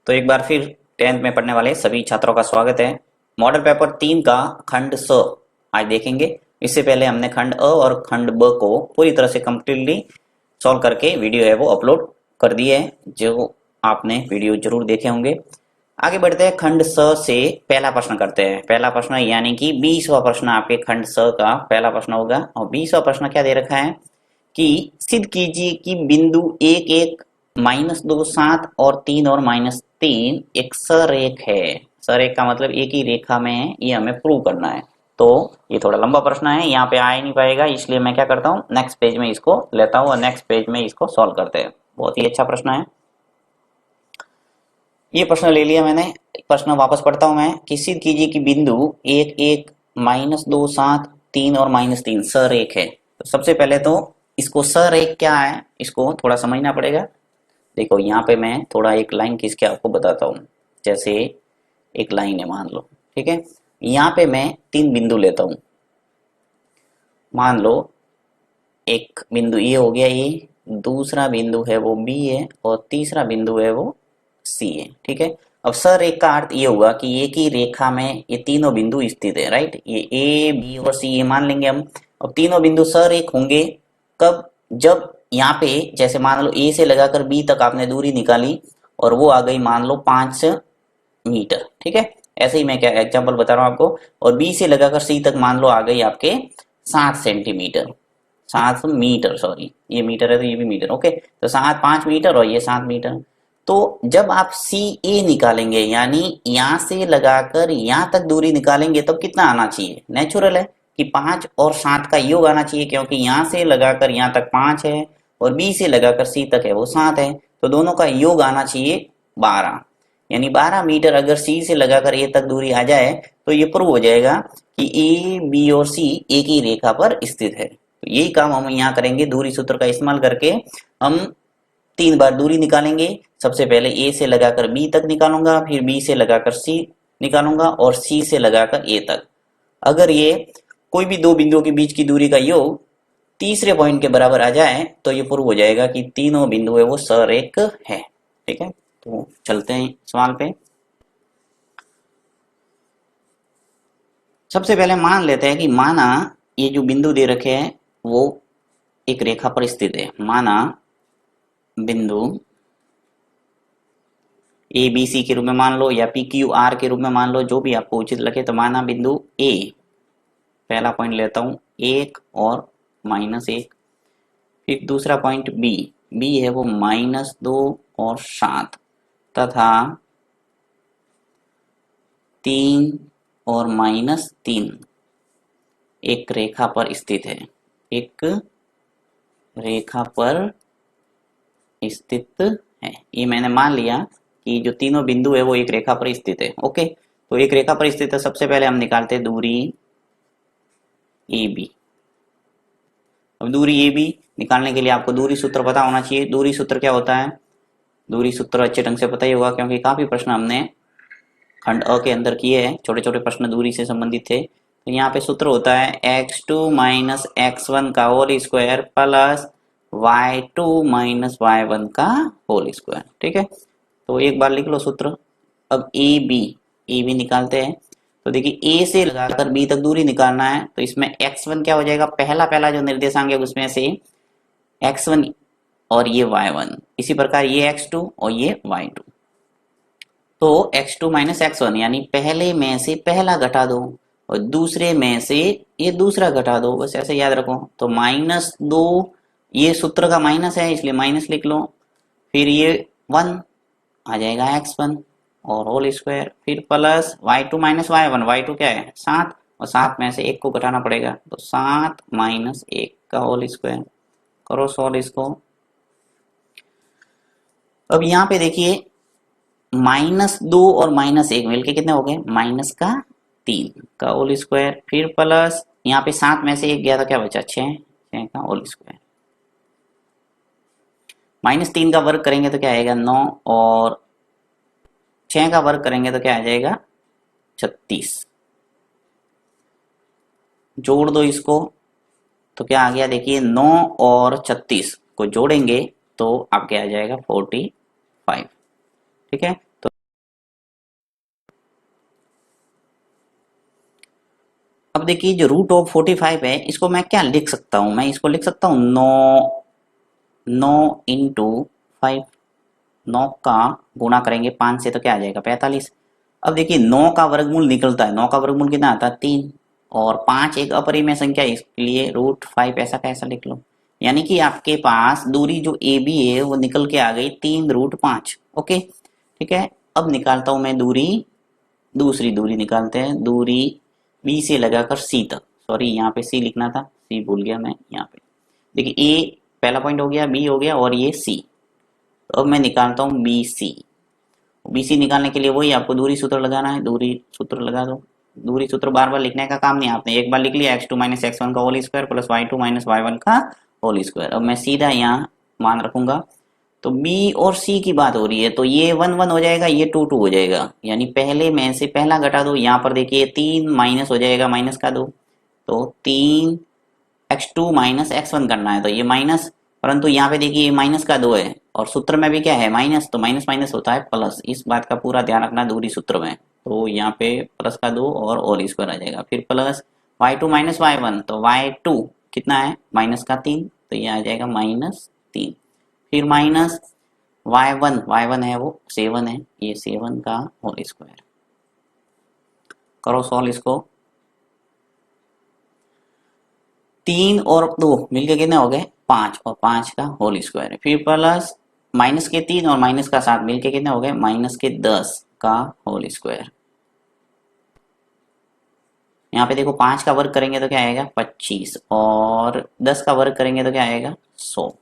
तो एक बार फिर 10th में पढ़ने वाले सभी छात्रों का स्वागत है। मॉडल पेपर 3 का खंड स आज देखेंगे। इससे पहले हमने खंड अ और खंड ब को पूरी तरह से कम्प्लीटली सॉल्व करके वीडियो है वो अपलोड कर दिए है, जो आपने वीडियो जरूर देखे होंगे। आगे बढ़ते हैं, खंड स से पहला प्रश्न करते हैं। पहला प्रश्न यानी कि 20वां प्रश्न आपके खंड स का पहला प्रश्न होगा। और 20वां प्रश्न क्या दे रखा है कि सिद्ध कीजिए कि बिंदु 1 1 -2 7 और 3 और -3 एक सरेख है। सरेख का मतलब एक ही रेखा में है, ये हमें प्रूव करना है। तो ये थोड़ा लंबा प्रश्न है, यहाँ पे आ ही नहीं पाएगा, इसलिए मैं क्या करता हूँ, नेक्स्ट पेज में इसको लेता हूँ और नेक्स्ट पेज में इसको सॉल्व करते हैं। बहुत ही अच्छा प्रश्न है। ये प्रश्न ले लिया मैंने, प्रश्न वापस पढ़ता हूं मैं कि सिद्ध कीजिए कि बिंदु 1 1 -2 7 3 और -3 सरेख है। तो सबसे पहले तो इसको सरेख क्या है इसको थोड़ा समझना पड़ेगा। देखो यहाँ पे मैं थोड़ा एक लाइन खींच के आपको बताता हूँ। जैसे एक लाइन है मान लो, ठीक है। यहाँ पे मैं 3 बिंदु लेता हूँ। मान लो एक बिंदु ये हो गया, ये दूसरा बिंदु है वो बी है और तीसरा बिंदु है वो सी है, ठीक है। अब सरेख का अर्थ ये हुआ कि एक ही रेखा में ये तीनों बिंदु स्थित है, राइट। ये ए बी और सी ये मान लेंगे हम। अब तीनों बिंदु सरेख होंगे कब, जब यहाँ पे जैसे मान लो ए से लगाकर बी तक आपने दूरी निकाली और वो आ गई मान लो 5 मीटर, ठीक है। ऐसे ही मैं क्या एग्जांपल बता रहा हूँ आपको। और बी से लगाकर सी तक मान लो आ गई आपके 7 सेंटीमीटर, 7 मीटर, सॉरी ये मीटर है तो ये भी मीटर, ओके। तो 5 मीटर और ये 7 मीटर। तो जब आप सी ए निकालेंगे यानी यहाँ से लगाकर यहाँ तक दूरी निकालेंगे तब कितना आना चाहिए, नेचुरल है कि 5 और 7 का योग आना चाहिए, क्योंकि यहाँ से लगाकर यहाँ तक 5 है और बी से लगाकर सी तक है वो 7 है। तो दोनों का योग आना चाहिए 12, यानी 12 मीटर अगर सी से लगाकर ए तक दूरी आ जाए तो ये प्रूव हो जाएगा कि ए बी और सी एक ही रेखा पर स्थित है। तो यही काम हम यहाँ करेंगे, दूरी सूत्र का इस्तेमाल करके हम 3 बार दूरी निकालेंगे। सबसे पहले ए से लगाकर बी तक निकालूंगा, फिर बी से लगाकर सी निकालूंगा और सी से लगाकर ए तक। अगर ये कोई भी दो बिंदुओं के बीच की दूरी का योग तीसरे पॉइंट के बराबर आ जाए तो ये प्रूव हो जाएगा कि तीनों बिंदु है वो सरेख है, ठीक है। तो चलते हैं सवाल पे। सबसे पहले मान लेते हैं कि माना ये जो बिंदु दे रखे हैं वो एक रेखा पर स्थित है। माना बिंदु ए बी सी के रूप में मान लो या पी क्यू आर के रूप में मान लो, जो भी आपको उचित लगे। तो माना बिंदु ए, पहला पॉइंट लेता हूं 1 और -1। फिर दूसरा पॉइंट बी, बी है वो -2 और 7 तथा 3 और -3 एक रेखा पर स्थित है, एक रेखा पर स्थित है। ये मैंने मान लिया कि जो तीनों बिंदु है वो एक रेखा पर स्थित है, ओके। तो एक रेखा पर स्थित है, सबसे पहले हम निकालते हैं दूरी ए बी। अब दूरी ए बी निकालने के लिए आपको दूरी सूत्र पता होना चाहिए। दूरी सूत्र क्या होता है, दूरी सूत्र अच्छे ढंग से पता ही होगा क्योंकि काफी प्रश्न हमने खंड अ के अंदर किए हैं, छोटे छोटे प्रश्न दूरी से संबंधित थे। तो यहाँ पे सूत्र होता है x2 - x1 का whole square plus y2 - y1 का होल स्क्वायर, ठीक है। तो एक बार लिख लो सूत्र। अब ए बी निकालते हैं। तो देखिए ए से लगाकर बी तक दूरी निकालना है, तो इसमें x1 क्या हो जाएगा, पहला पहला जो निर्देशांक है उसमें से x1 और ये y1, इसी प्रकार ये x2 और ये y2। तो x2 - x1 यानी पहले में से पहला घटा दो और दूसरे में से ये दूसरा घटा दो, बस ऐसे याद रखो। तो -2, ये सूत्र का माइनस है इसलिए माइनस लिख लो। फिर ये 1 आ जाएगा x1 और होल स्क्वायर, फिर प्लस y2 - y1, y2 क्या है 7 और 7 में से 1 को घटाना पड़ेगा, तो 7 - 1 का होल स्क्वायर। करो सॉल्व इसको। अब यहाँ पे देखिए -2 और -1 मिलके कितने हो गए, -3 का होल स्क्वायर, फिर प्लस यहाँ पे 7 में से 1 गया तो क्या बचा 6 का होल स्क्वायर। -3 का वर्ग करेंगे तो क्या आएगा 9 और 6 का वर्ग करेंगे तो क्या आ जाएगा 36। जोड़ दो इसको तो क्या आ गया, देखिए 9 और 36 को जोड़ेंगे तो आपके आ जाएगा 45, ठीक है। अब देखिए जो रूट ऑफ 45 है इसको मैं क्या लिख सकता हूँ, मैं इसको लिख सकता हूँ 9 इंटू 5। 9 का गुणा करेंगे 5 से तो क्या आ जाएगा 45। अब देखिए 9 का वर्गमूल निकलता है, 9 का वर्गमूल कितना आता है 3, और 5 एक अपरिमेय संख्या है, इसलिए √5 ऐसा कैसा लिख लो। यानी कि आपके पास दूरी जो ए बी है वो निकल के आ गई 3√5। ओके ठीक है। अब निकालता हूं मैं दूरी, दूसरी दूरी निकालते हैं, दूरी बी से लगाकर सी तक, सॉरी यहाँ पे सी लिखना था, सी भूल गया मैं यहाँ पे। देखिए ए पहला पॉइंट हो गया, बी हो गया और ये सी। तो अब मैं निकालता हूँ बी सी। बीसी निकालने के लिए वही आपको दूरी सूत्र लगाना है, दूरी सूत्र लगा दो। दूरी सूत्र बार बार लिखने का काम नहीं, आपने एक बार लिख लिया x2 माइनस एक्स वन का whole square plus y2 minus y1 का होल स्क्वायर। अब मैं सीधा यहाँ मान रखूंगा, तो b और c की बात हो रही है, तो ये 1 1 हो जाएगा, ये 2 2 हो जाएगा, यानी पहले में से पहला घटा दो। यहाँ पर देखिए 3 माइनस हो जाएगा, माइनस का 2, तो 3 x2 माइनस x1 करना है तो ये माइनस, परंतु यहाँ पे देखिए माइनस का 2 है और सूत्र में भी क्या है माइनस, तो माइनस माइनस होता है प्लस, इस बात का पूरा ध्यान रखना दूरी सूत्र में। तो यहाँ पे प्लस का 2 और होल स्क्वायर आ जाएगा, फिर प्लस y2 माइनस y1, तो y2 कितना है माइनस का 3, तो ये आ जाएगा -3, फिर माइनस y1 है वो 7 है, ये 7 का होल स्क्वायर। करो सॉल्व इसको, 3 और 2 मिलके कितने हो गए 5, और 5 का होल स्क्वायर है, फिर प्लस माइनस के 3 और माइनस का 7 मिलके कितने हो गए माइनस के 10 का होल स्क्वायर। यहाँ पे देखो 5 का वर्ग करेंगे तो क्या आएगा 25, और 10 का वर्ग करेंगे तो क्या आएगा 100,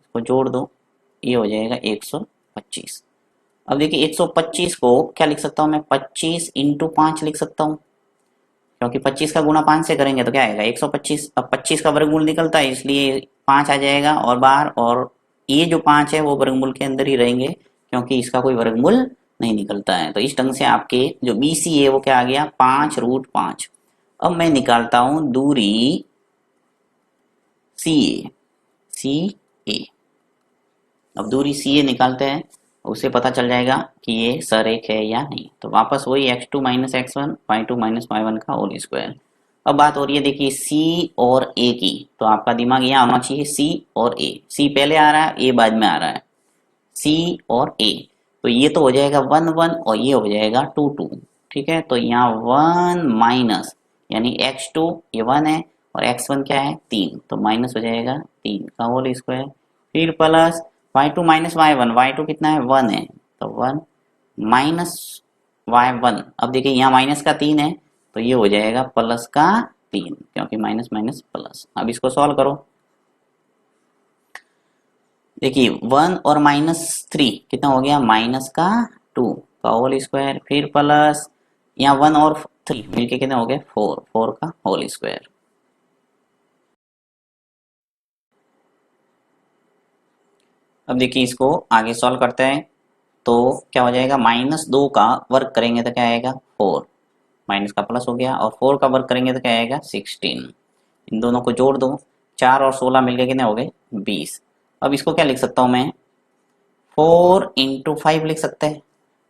इसको जोड़ दो, ये हो जाएगा 125। अब देखिए 125 को क्या लिख सकता हूँ मैं, 25 इंटू 5 लिख सकता हूँ, क्योंकि 25 का गुणा 5 से करेंगे तो क्या आएगा 125। अब 25 का वर्गमूल निकलता है इसलिए 5 आ जाएगा और बाहर, और ये जो 5 है वो वर्गमूल के अंदर ही रहेंगे क्योंकि इसका कोई वर्गमूल नहीं निकलता है। तो इस ढंग से आपके जो BC है वो क्या आ गया 5√5। अब मैं निकालता हूं दूरी CA। अब दूरी CA निकालते हैं, उससे पता चल जाएगा कि ये सरेख है या नहीं। तो वापस वही x2 minus x1 y2 minus y1 का होल स्क्वायर। अब बात हो रही है देखिए C और A की, तो आपका दिमाग यहाँ होना चाहिए C और A। C पहले आ रहा है, A बाद में आ रहा है, C और A, तो ये तो हो जाएगा 1 1 और ये हो जाएगा 2 2। ठीक है, तो यहाँ 1 माइनस, यानी x2 ये 1 है और x1 क्या है 3, तो माइनस हो जाएगा 3 का होल स्क्वायर, फिर plus y2 minus y1, y2 कितना है 1 है, तो 1 माइनस y1। अब देखिए यहाँ माइनस का 3 है तो ये हो जाएगा प्लस का 3, क्योंकि माइनस माइनस प्लस। अब इसको सॉल्व करो, देखिए 1 और -3 कितना हो गया माइनस का 2 का होल स्क्वायर, फिर प्लस यहाँ 1 और 3 मिलके कितने हो गए 4 का होल स्क्वायर। अब देखिए इसको आगे सॉल्व करते हैं, तो क्या हो जाएगा -2 का वर्ग करेंगे तो क्या आएगा 4, माइनस का प्लस हो गया, और 4 का वर्ग करेंगे तो क्या आएगा 16। इन दोनों को जोड़ दो, 4 और 16 मिलके कितने हो गए 20। अब इसको क्या लिख सकता हूँ मैं 4 इंटू 5 लिख सकते हैं,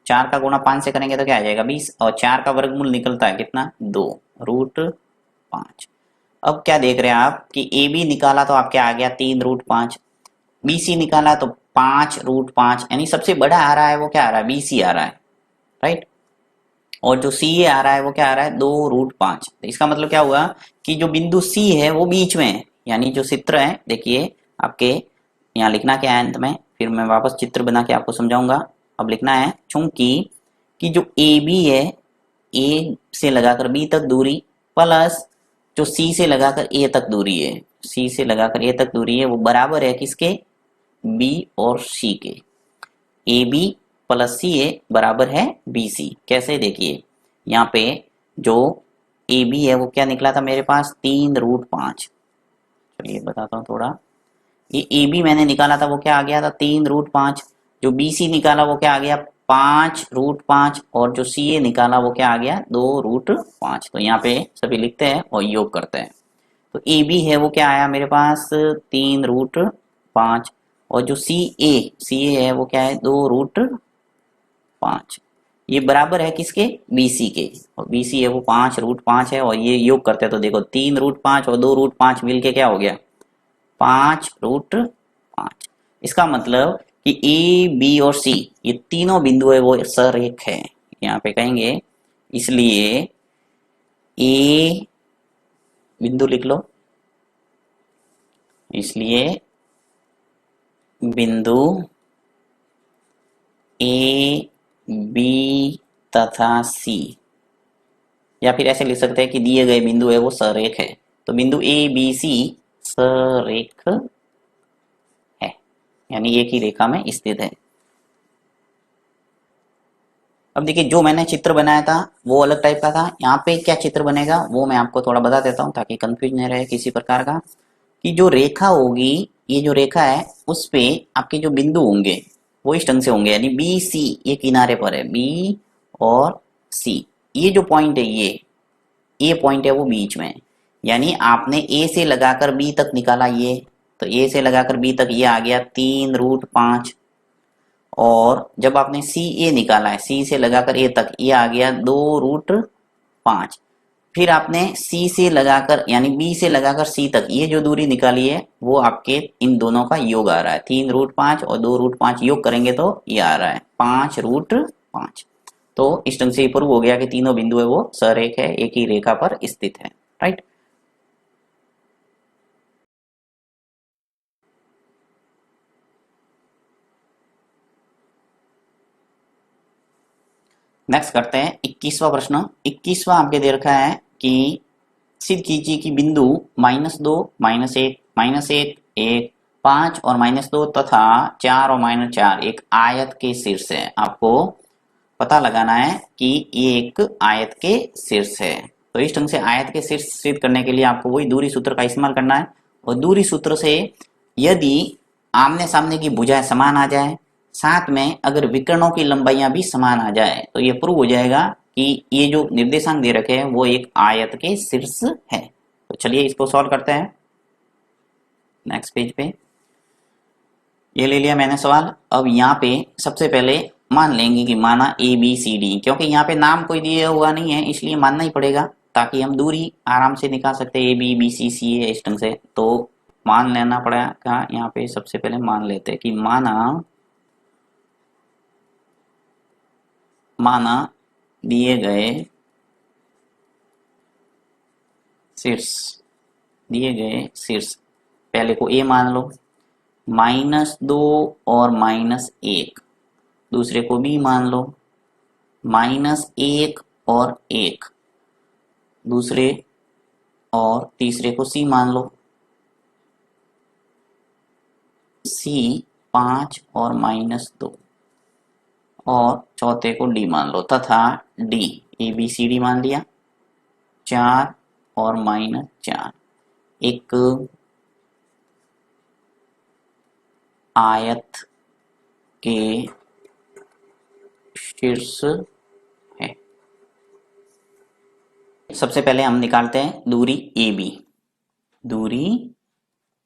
4 का गुणा 5 से करेंगे तो क्या आ जाएगा 20, और 4 का वर्गमूल निकलता है कितना 2√5। अब क्या देख रहे हैं आप कि AB निकाला तो आपके आ गया 3√5, BC निकाला तो 5√5, यानी सबसे बड़ा आ रहा है वो क्या आ रहा है BC आ रहा है, राइट, और जो CA आ रहा है वो क्या आ रहा है 2√5। तो इसका मतलब क्या हुआ कि जो बिंदु C है वो बीच में है, यानी जो चित्र है देखिए आपके यहाँ लिखना क्या है अंत में, फिर मैं वापस चित्र बना के आपको समझाऊंगा। अब लिखना है चूंकि कि जो AB है A से लगाकर B तक दूरी प्लस जो C से लगाकर A तक दूरी है, C से लगाकर A तक दूरी है, वो बराबर है किसके B और C के। AB प्लस CA बराबर है BC। कैसे देखिए यहाँ पे जो AB है वो क्या निकला था मेरे पास 3√5। चलिए बताता हूँ थोड़ा, ये AB मैंने निकाला था वो क्या आ गया था 3√5, जो BC निकाला वो क्या आ गया 5√5, और जो CA निकाला वो क्या आ गया 2√5। तो यहाँ पे सभी लिखते हैं और योग करते हैं, तो AB है वो क्या आया मेरे पास 3√5, और जो CA है वो क्या है 2√5। ये बराबर है किसके, BC के, और BC है वो 5√5 है, और ये योग करते हैं तो देखो 3√5 और 2√5 मिलके क्या हो गया 5√5। इसका मतलब कि A, B और C ये तीनों बिंदु है वो सरेख है, यहाँ पे कहेंगे। इसलिए A बिंदु लिख लो, इसलिए बिंदु A, B तथा C, या फिर ऐसे लिख सकते हैं कि दिए गए बिंदु है वो सरेख है, तो बिंदु A, B, C सरेख है, यानी एक ही रेखा में स्थित है। अब देखिए जो मैंने चित्र बनाया था वो अलग टाइप का था, यहाँ पे क्या चित्र बनेगा वो मैं आपको थोड़ा बता देता हूँ ताकि कंफ्यूज नहीं रहे किसी प्रकार का। कि जो रेखा होगी, ये जो रेखा है उस पे आपके जो बिंदु होंगे वो इस ढंग से होंगे, यानी बी सी, ये किनारे पर है बी और सी, ये जो पॉइंट है ये पॉइंट है वो बीच में, यानी आपने ए से लगाकर बी तक निकाला ये, तो ए से लगाकर बी तक ये आ गया 3√5, और जब आपने सी ए निकाला है, सी से लगाकर ए तक ये आ गया 2√5, फिर आपने सी से लगाकर यानी बी से लगाकर सी तक ये जो दूरी निकाली है वो आपके इन दोनों का योग आ रहा है, 3√5 और 2√5 योग करेंगे तो ये आ रहा है 5√5। तो इस ढंग से प्रूव हो गया कि तीनों बिंदु है वो सरेख है, एक ही रेखा पर स्थित है, राइट। नेक्स्ट करते हैं 21वां प्रश्न। 21वां आपके दे रखा है कि सिद्ध कीजिए कि बिंदु -2, -1, -1, 1, 5 और -2 तथा 4 और -4 एक आयत के शीर्ष है। आपको पता लगाना है कि ये एक आयत के शीर्ष है, तो इस ढंग से आयत के शीर्ष सिद्ध करने के लिए आपको वही दूरी सूत्र का इस्तेमाल करना है, और दूरी सूत्र से यदि आमने सामने की भुजाएं समान आ जाए, साथ में अगर विकर्णों की लंबाइयां भी समान आ जाए, तो ये प्रूव हो जाएगा कि ये जो निर्देशांक दे रखे हैं वो एक आयत के शीर्ष है। तो चलिए इसको सॉल्व करते हैं नेक्स्ट पेज पे। ये ले लिया मैंने सवाल। अब यहाँ पे सबसे पहले मान लेंगे कि माना ABCD, क्योंकि यहाँ पे नाम कोई दिया हुआ नहीं है इसलिए मानना ही पड़ेगा ताकि हम दूरी आराम से निकाल सकते हैं ABBCCA इस ढंग से। तो मान लेना पड़ेगा, यहाँ पे सबसे पहले मान लेते हैं कि माना दिए गए शीर्ष, पहले को A मान लो, -2 और -1, दूसरे को B मान लो, -1 और 1, दूसरे और तीसरे को C मान लो, C 5 और -2, और चौथे को D मान लो, तथा D ABCD मान लिया 4 और -4 एक आयत के शीर्ष है। सबसे पहले हम निकालते हैं दूरी AB, दूरी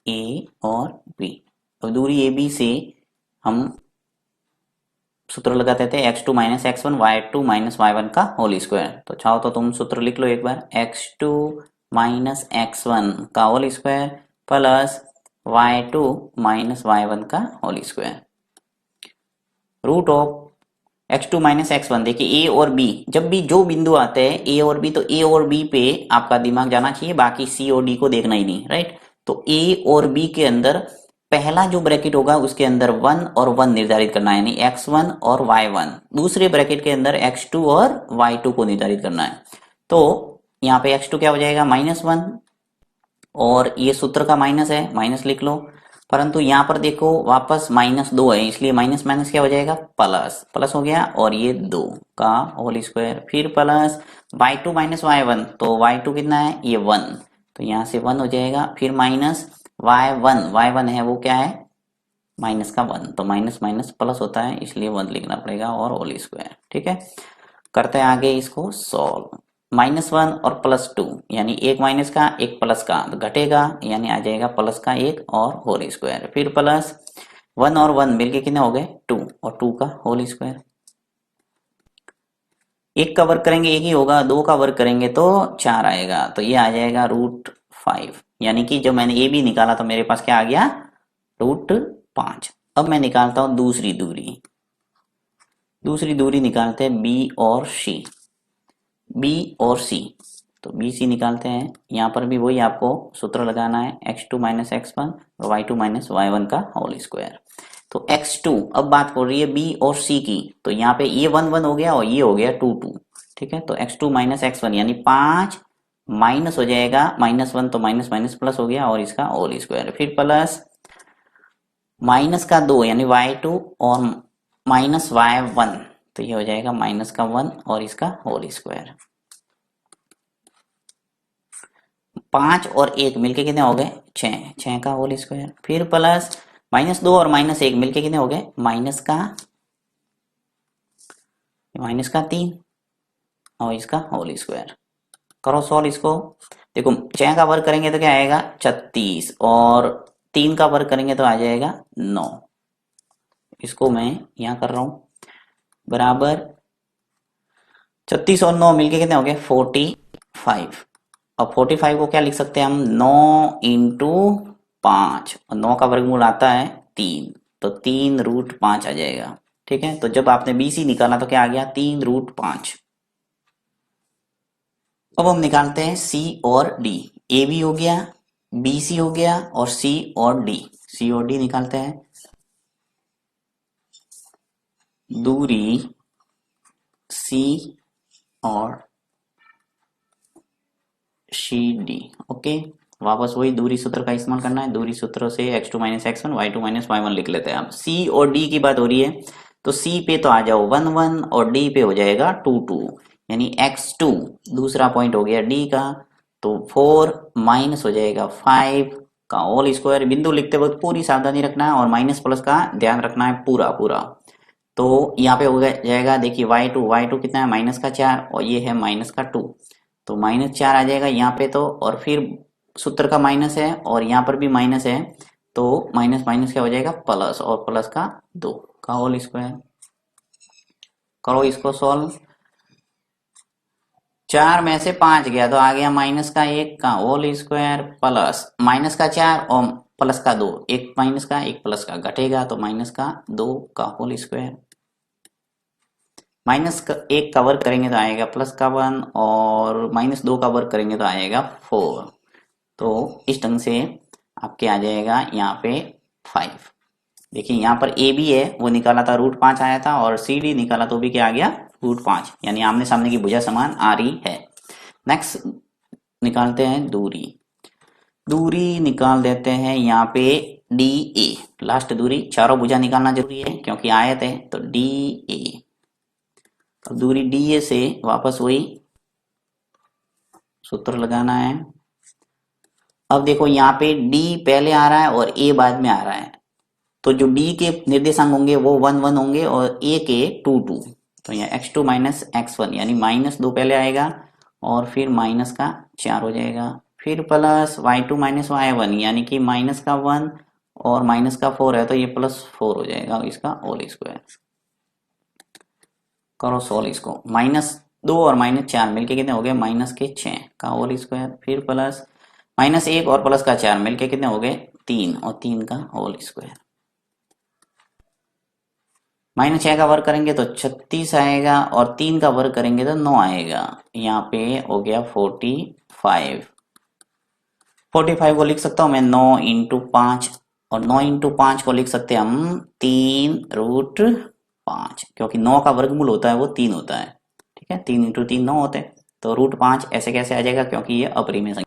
A और B। अब दूरी AB से हम सूत्र लगाते थे x2 - x1 y2 - y1 का होल स्क्वायर। तो चाहो तो तुम सूत्र लिख लो एक बार, x2 - x1 का whole square plus y2 - y1 का whole square, root of x2 - x1। देखिए a और b, जब भी जो बिंदु आते हैं a और b, तो a और b पे आपका दिमाग जाना चाहिए, बाकी c और d को देखना ही नहीं, राइट। तो a और b के अंदर पहला जो ब्रैकेट होगा उसके अंदर 1 और 1 निर्धारित करना है, यानी x1 और y1। दूसरे ब्रैकेट के अंदर x2 और y2 को निर्धारित करना है। तो यहाँ पे x2 क्या हो जाएगा -1, और ये सूत्र का माइनस है, माइनस लिख लो। परंतु यहाँ पर देखो वापस -2 है, इसलिए माइनस माइनस क्या हो जाएगा प्लस, प्लस हो गया, और ये 2 का होल स्क्वायर, फिर प्लस y2 - y1, तो y2 कितना है ये 1, तो यहाँ से 1 हो जाएगा, फिर माइनस y1 है वो क्या है माइनस का 1, तो माइनस माइनस प्लस होता है इसलिए 1 लिखना पड़ेगा, और होल स्क्वायर। ठीक है, करते हैं आगे इसको सॉल्व। -1 और +2, यानी एक माइनस का एक प्लस का तो घटेगा, यानी आ जाएगा प्लस का 1 और होल स्क्वायर, फिर प्लस 1 और 1 मिलके कितने हो गए 2, और 2 का होल स्क्वायर। एक का वर्ग करेंगे एक ही होगा, दो का वर्ग करेंगे तो 4 आएगा, तो ये आ जाएगा √5। यानी कि जब मैंने ए बी निकाला तो मेरे पास क्या आ गया, √5। अब मैं निकालता हूं दूसरी दूरी। दूसरी दूरी निकालते हैं बी और सी। बी और सी, तो बी सी निकालते हैं। यहाँ पर भी वही आपको सूत्र लगाना है, x2 माइनस x1 और y2 माइनस y1 का होल स्क्वायर। तो x2, अब बात हो रही है बी और सी की, तो यहाँ पे ये 1 1 हो गया और ये हो गया 2 2। ठीक है, तो x2 माइनस x1 यानी 5 माइनस हो जाएगा, -1 तो माइनस माइनस प्लस हो गया और इसका होल स्क्वायर, फिर प्लस माइनस का 2 यानी y2 और माइनस y1, तो ये हो जाएगा माइनस का 1 और इसका होल स्क्वायर। 5 और 1 मिलके कितने हो गए, 6, 6 का होल स्क्वायर, फिर प्लस -2 और -1 मिलके कितने हो गए, माइनस का 3 और इसका होल स्क्वायर। करो सॉल्व इसको। देखो 6 का वर्ग करेंगे तो क्या आएगा 36 और 3 का वर्ग करेंगे तो आ जाएगा 9। इसको मैं यहाँ कर रहा हूं, बराबर 36 और 9 मिलके कितने हो गए 45। अब 45 को क्या लिख सकते हैं हम, 9 इंटू 5, और 9 का वर्गमूल आता है 3, तो 3√5 आ जाएगा। ठीक है, तो जब आपने BC निकाला तो क्या आ गया 3√5। अब हम निकालते हैं C और D। AB हो गया, BC हो गया और C और D। C और D निकालते हैं। दूरी C और CD, ओके। वापस वही दूरी सूत्र का इस्तेमाल करना है। दूरी सूत्र से x2 minus x1 y2 minus y1 लिख लेते हैं। अब C और D की बात हो रही है, तो C पे तो आ जाओ 1 1 और D पे हो जाएगा 2 2, यानी x2 दूसरा पॉइंट हो गया D का, तो 4 माइनस हो जाएगा 5 का होल स्क्वायर। बिंदु लिखते वक्त पूरी सावधानी रखना है और माइनस प्लस का ध्यान रखना है पूरा पूरा। तो यहाँ पे हो जाएगा, देखिए y2 कितना है -4 और ये है -2, तो -4 आ जाएगा यहाँ पे तो, और फिर सूत्र का माइनस है और यहाँ पर भी माइनस है, तो माइनस माइनस क्या हो जाएगा प्लस, और प्लस का 2 का होल स्क्वायर। करो इसको सॉल्व। 4 में से 5 गया तो आ गया -1 का होल स्क्वायर प्लस -4 और प्लस का 2, एक माइनस का एक प्लस का घटेगा तो -2 का होल स्क्वायर। -1 का वर्ग करेंगे तो आएगा +1 और -2 का वर्ग करेंगे तो आएगा 4। तो इस ढंग से आपके आ जाएगा यहाँ पे 5। देखिए यहाँ पर ए बी है वो निकाला था √5 आया था, और सी डी निकाला तो भी क्या आ गया √5, यानी आमने सामने की भुजा समान आ रही है। नेक्स्ट निकालते हैं दूरी। दूरी निकाल देते हैं यहाँ पे डी ए, लास्ट दूरी। चारों भुजा निकालना जरूरी है क्योंकि आयत है, तो डी ए। अब दूरी डी ए से वापस वही सूत्र लगाना है। अब देखो यहाँ पे D पहले आ रहा है और A बाद में आ रहा है, तो जो D के निर्देशांक होंगे वो 1 1 होंगे और A के 2 2। तो यहाँ x2 माइनस x1 यानी -2 पहले आएगा और फिर -4 हो जाएगा, फिर प्लस y2 माइनस y1 यानी कि -1 और -4 है तो ये +4 हो जाएगा इसका होल स्क्वायर। करो सॉल्व इसको। -2 और -4 मिलके कितने हो गए -6 का होल स्क्वायर, फिर प्लस -1 और प्लस का 4 मिलके कितने हो गए 3 और 3 का होल स्क्वायर। -6 का वर्ग करेंगे तो 36 आएगा और 3 का वर्ग करेंगे तो 9 आएगा। यहाँ पे हो गया 45। 45 को लिख सकता हूँ मैं 9 इंटू 5, और 9 इंटू 5 को लिख सकते हैं हम 3√5, क्योंकि 9 का वर्गमूल होता है वो 3 होता है। ठीक है, 3 इंटू 3 9 होते हैं, तो √5 ऐसे कैसे आ जाएगा क्योंकि ये अपरिमेय संख्या।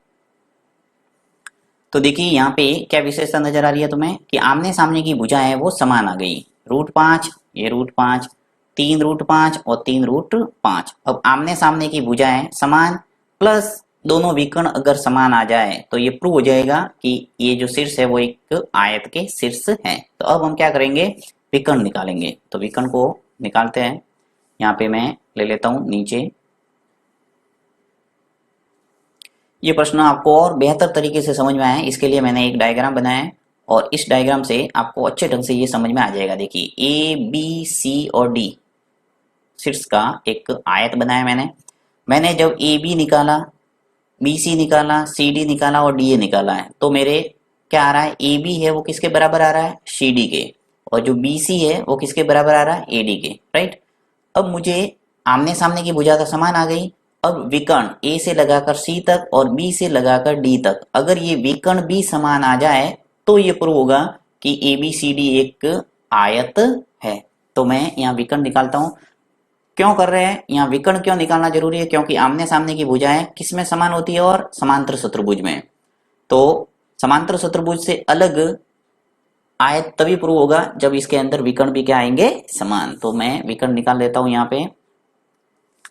तो देखिए यहाँ पे क्या विशेषता नजर आ रही है तुम्हें कि आमने सामने की भुजा है वो समान आ गई। √5 ये √5, 3√5 और 3√5। अब आमने सामने की भुजा है समान, प्लस दोनों विकर्ण अगर समान आ जाए तो ये प्रूव हो जाएगा कि ये जो शीर्ष है वो एक आयत के शीर्ष है। तो अब हम क्या करेंगे, विकर्ण निकालेंगे। तो विकर्ण को निकालते हैं। यहाँ पे मैं ले लेता हूं नीचे। ये प्रश्न आपको और बेहतर तरीके से समझ में आया इसके लिए मैंने एक डायग्राम बनाया है, और इस डायग्राम से आपको अच्छे ढंग से ये समझ में आ जाएगा। देखिए A B C और D शीर्ष का एक आयत बनाया मैंने जब ए बी निकाला, बी सी निकाला, सी डी निकाला और डी ए निकाला है, तो मेरे क्या आ रहा है, ए बी है वो किसके बराबर आ रहा है, सी डी के, और जो बी सी है वो किसके बराबर आ रहा है, ए डी के, राइट। अब मुझे आमने सामने की भुजा तो समान आ गई। अब विकर्ण ए से लगाकर सी तक और बी से लगाकर डी तक, अगर ये विकर्ण भी समान आ जाए तो ये प्रूव होगा कि ए बी सी डी एक आयत है। तो मैं यहाँ विकर्ण निकालता हूँ। क्यों कर रहे हैं, यहाँ विकर्ण क्यों निकालना जरूरी है, क्योंकि आमने सामने की भुजाएं किसमें समान होती है, और समांतर चतुर्भुज में। तो समांतर चतुर्भुज से अलग आयत तभी प्रूव होगा जब इसके अंदर विकर्ण भी क्या आएंगे, समान। तो मैं विकर्ण निकाल लेता हूं यहाँ पे।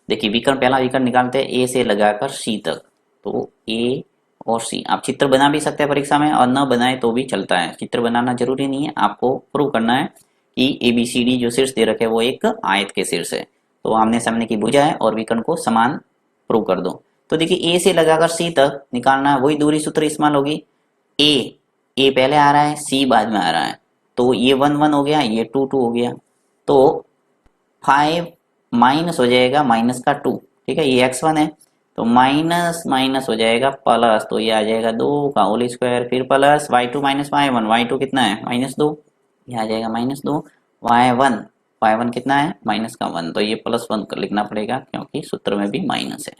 देखिए विकर्ण, पहला विकर्ण निकालते हैं ए से लगाकर सी तक। तो ए और सी, आप चित्र बना भी सकते हैं परीक्षा में, और न बनाए तो भी चलता है, चित्र बनाना जरूरी नहीं है, आपको प्रूव करना है कि ए बी सी डी जो शीर्ष दे रखे हैं वो एक आयत के शीर्ष है। तो आमने सामने की भुजा है और विकर्ण को समान प्रूव कर दो। तो देखिए ए से लगाकर सी तक निकालना है, वही दूरी सूत्र इस्तेमाल होगी। ए पहले आ रहा है, सी बाद में आ रहा है, तो ये 1 1 हो गया, ये 2 2 हो गया। तो 5 माइनस हो जाएगा माइनस का 2, ठीक है, ये x1 है, तो माइनस माइनस हो जाएगा प्लस, तो ये आ जाएगा 2 का होल स्क्वायर, फिर plus y2 minus y1, y2 कितना है, -2, ये आ जाएगा -2, y1 कितना है, माइनस का 1, तो ये +1 लिखना पड़ेगा क्योंकि सूत्र में भी माइनस है।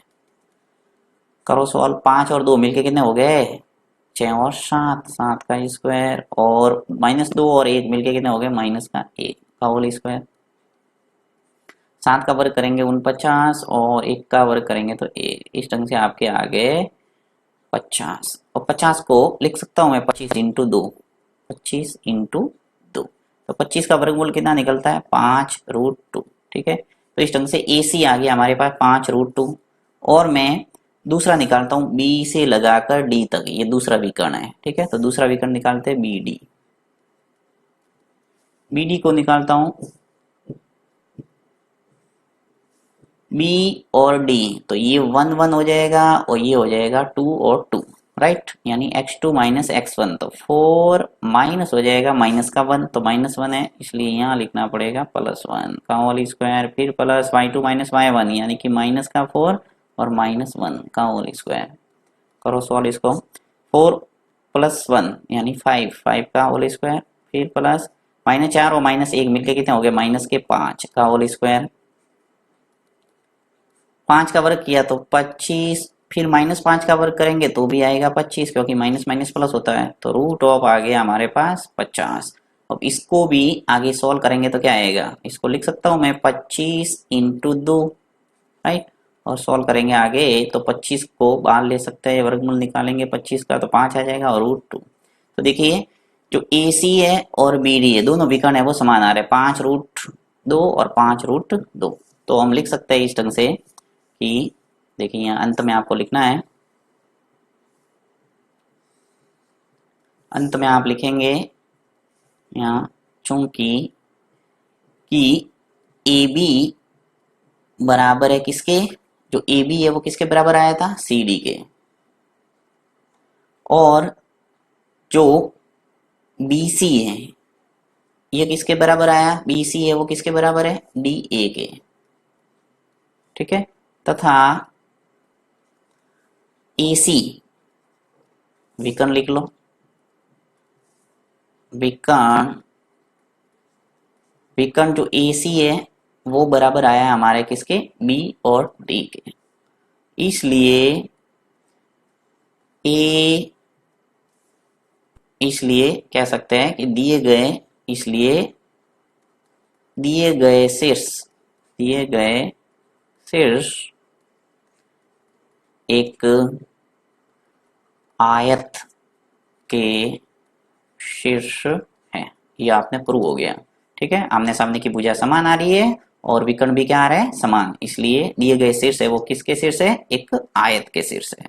करो सॉल्व, 5 और 2 मिलके कितने हो गए, 6 और 7, 7 का स्क्वायर, और -2 और 1 मिलके कितने हो गए, माइनस का 1 का होल स्क्वायर। 7 का वर्ग करेंगे 49 और 1 का वर्ग करेंगे तो 1, इस ढंग से आपके आगे 50, और 50 को लिख सकता हूं मैं 25 इंटू 2, 25 इंटू 2, तो 25 का वर्गमूल कितना निकलता है, 5√2, ठीक है। तो इस ढंग से AC आ गया हमारे पास 5√2। और मैं दूसरा निकालता हूं बी से लगाकर डी तक, ये दूसरा विकर्ण है, ठीक है। तो दूसरा विकर्ण निकालते हैं BD को निकालता हूं B और D, तो ये 1 1 हो जाएगा और ये हो जाएगा 2 और 2, राइट, यानी x2 माइनस x1, तो 4 माइनस हो जाएगा माइनस का 1, तो -1 है, इसलिए यहाँ लिखना पड़ेगा +1 का होल स्क्वायर, फिर प्लस y2 माइनस y1 यानी कि माइनस का 4 और -1 का होल स्क्वायर। करो सॉल्व इसको, 4 + 1 यानी 5 का होल स्क्वायर, फिर प्लस -4 और -1 मिलके कितने हो गए, माइनस के 5 का होल स्क्वायर। 5 का वर्ग किया तो 25, फिर -5 का वर्ग करेंगे तो भी आएगा 25, क्योंकि माइनस माइनस प्लस होता है, तो √ आ गया हमारे पास 50। अब इसको भी आगे सॉल्व करेंगे तो क्या आएगा, इसको लिख सकता हूं मैं 25 इंटू 2, राइट, और सॉल्व करेंगे आगे तो 25 को बाहर ले सकते हैं, वर्गमूल निकालेंगे 25 का तो 5 आ जाएगा और √2। तो देखिए जो AC है और BD है, दोनों विकर्ण है वो समान आ रहे हैं, 5√2 और 5√2। तो हम लिख सकते हैं इस ढंग से कि देखिए यहाँ अंत में आपको लिखना है, अंत में आप लिखेंगे यहाँ चूंकि कि AB बराबर है किसके, जो AB है वो किसके बराबर आया था, CD के, और जो BC है ये किसके बराबर आया, BC है वो किसके बराबर है, DA के, ठीक है, तथा AC विकर्ण लिख लो, विकर्ण जो AC है वो बराबर आया है हमारे किसके, B और D के, इसलिए कह सकते हैं कि दिए गए शीर्ष एक आयत के शीर्ष है, ये आपने प्रूव हो गया, ठीक है। आमने सामने की भुजा समान आ रही है और विकर्ण भी क्या आ रहा है, समान, इसलिए दिए गए शीर्ष है वो किसके शीर्ष है, एक आयत के शीर्ष है।